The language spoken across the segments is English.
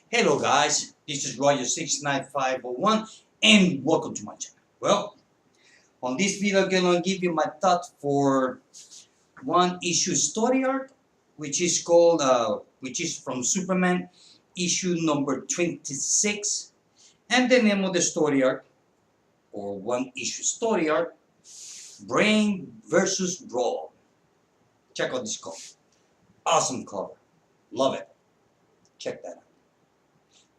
Hello guys, this is Roger69501 and welcome to my channel. Well, on this video I'm gonna give you my thought for one issue story arc which is called which is from Superman issue number 26, and the name of the story arc or one issue story arc, Brain versus Brawn. Check out this cover. Awesome cover. Love it. Check that out.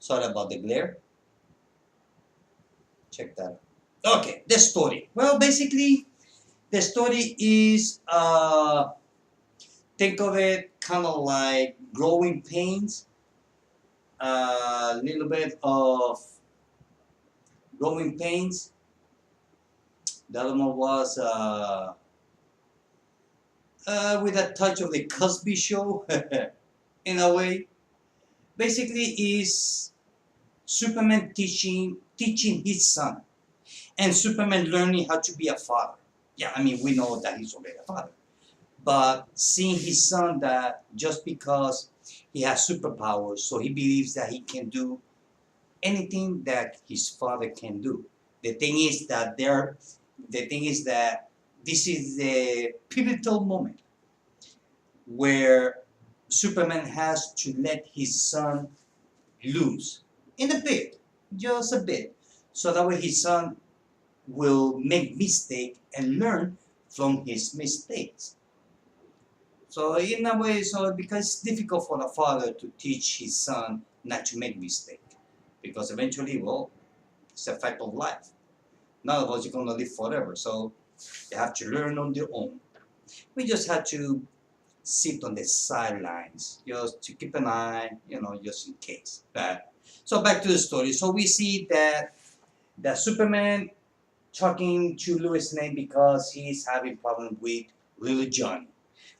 Sorry about the glare. Check that out. Okay, the story. Well, basically, the story is, think of it kind of like growing pains, a little bit of growing pains. The other one was with a touch of the Cosby Show, in a way. Basically, is Superman teaching his son, and Superman learning how to be a father. Yeah, I mean, we know that he's already a father. But seeing his son that just because he has superpowers, so he believes that he can do anything that his father can do. The thing is that this is the pivotal moment where Superman has to let his son loose in a bit, just a bit, so that way his son will make mistake and learn from his mistakes. So in a way, so because it's difficult for the father to teach his son not to make mistake, because eventually, well, it's a fact of life. None of us are gonna live forever, so they have to learn on their own. We just have to sit on the sidelines, just to keep an eye, just in case. But so back to the story. So we see that Superman talking to Lois Lane because he's having problem with Little Johnny.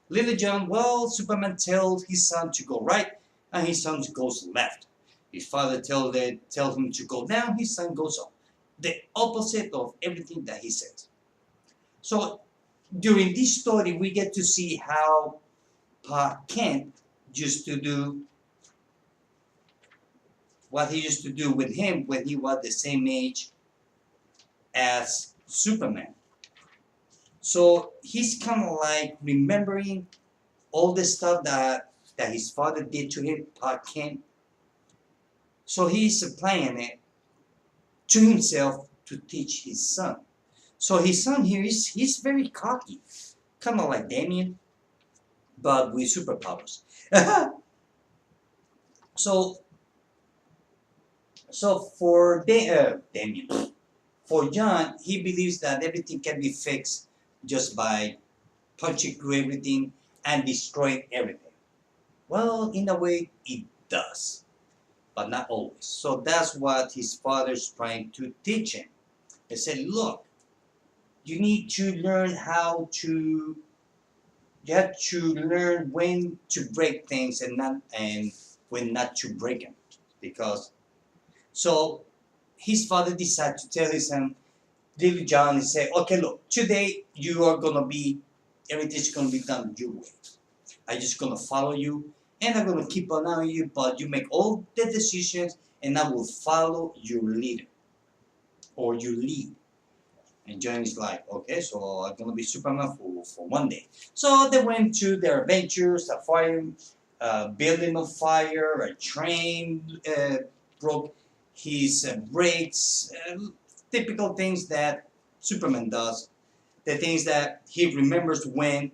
Little John, well, Superman tells his son to go right, and his son goes left. His father tells him to go down, his son goes up. The opposite of everything that he says. So during this story, we get to see how Pa Kent used to do what he used to do with him when he was the same age as Superman. So he's kind of like remembering all the stuff that his father did to him, Pa Kent. So he's applying it to himself to teach his son. So his son here he's very cocky, kind of like Damien, but with superpowers. so for Damien, for John, he believes that everything can be fixed just by punching through everything and destroying everything. Well, in a way, it does, but not always. So that's what his father's trying to teach him. He said, look, you need to learn you have to learn when to break things and when not to break them. Because, so his father decided to tell his son, Little John, and say, okay, look, today you are going to be, everything's going to be done your way. I'm just going to follow you, and I'm going to keep an eye on you, but you make all the decisions, and I will follow your leader, or your lead. And John is like, okay, so I'm going to be Superman for one day. So they went to their adventures, a fire, building of fire, a train broke his brakes, typical things that Superman does, the things that he remembers when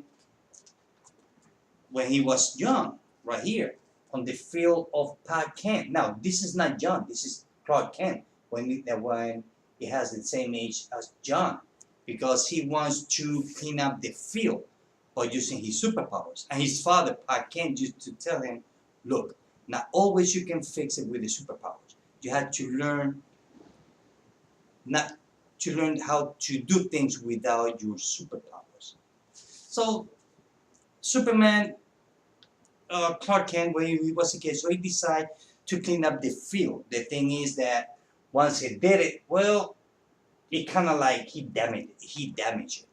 he was young, right here on the field of Clark Kent. Now, this is not John. This is Clark Kent when he has the same age as John, because he wants to clean up the field by using his superpowers. And his father, Clark Kent, used to tell him, look, not always you can fix it with the superpowers. You have to learn how to do things without your superpowers. So Superman, Clark Kent, when he was a kid, so he decided to clean up the field. The thing is that once he did it, well, it kind of like he damaged it.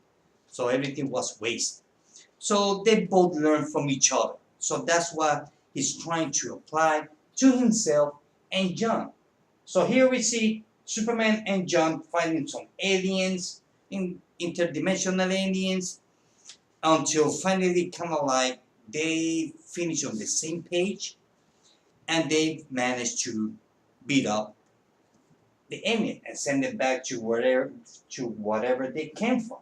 So everything was wasted. So they both learn from each other. So that's what he's trying to apply to himself and John. So here we see Superman and John fighting some aliens, interdimensional aliens, until finally kind of like they finish on the same page and they manage to beat up the alien and send it back to whatever they came from.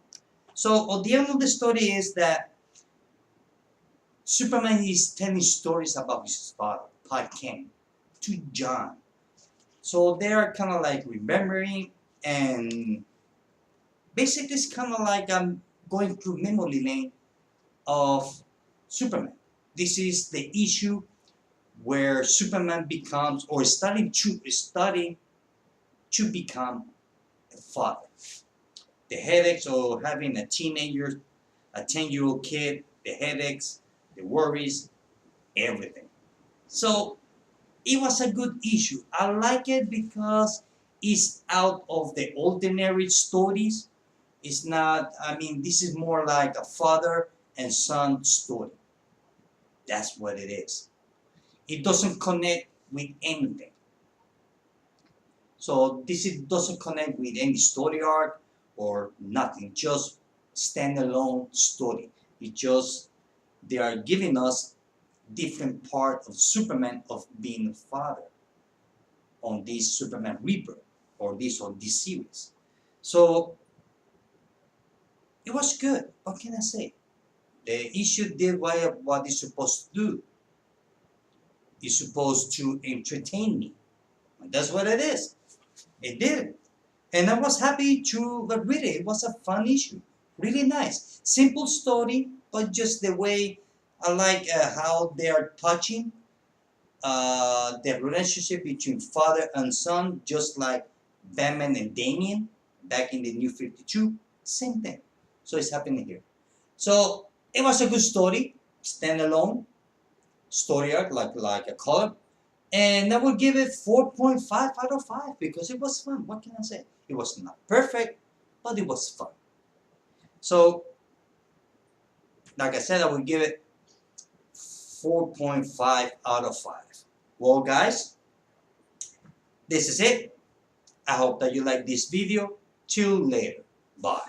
So at the end of the story is that Superman is telling stories about his father, Clark Kent, to John. So they are kind of like remembering, and basically it's kind of like I'm going through memory lane of Superman. This is the issue where Superman becomes, or starting to become a father. The headaches of having a teenager, a 10-year-old kid, the headaches, the worries, everything. So it was a good issue. I like it because it's out of the ordinary stories. It's not, I mean, this is more like a father and son story. That's what it is. It doesn't connect with anything. So doesn't connect with any story arc or nothing. Just standalone story. It just, they are giving us different part of Superman of being a father on this Superman Rebirth or this series. So it was good. What can I say? The issue did what it's supposed to do. It's supposed to entertain me. And that's what it is. It did. And I was happy to read it. It was a fun issue. Really nice. Simple story, but just the way I like how they are touching the relationship between father and son, just like Batman and Damian back in the New 52. Same thing. So it's happening here. So it was a good story, standalone story arc, like a color. And I will give it 4.5 out of 5 because it was fun. What can I say? It was not perfect, but it was fun. So, like I said, I will give it 4.5 out of 5. Well, guys, this is it. I hope that you like this video. Till later. Bye.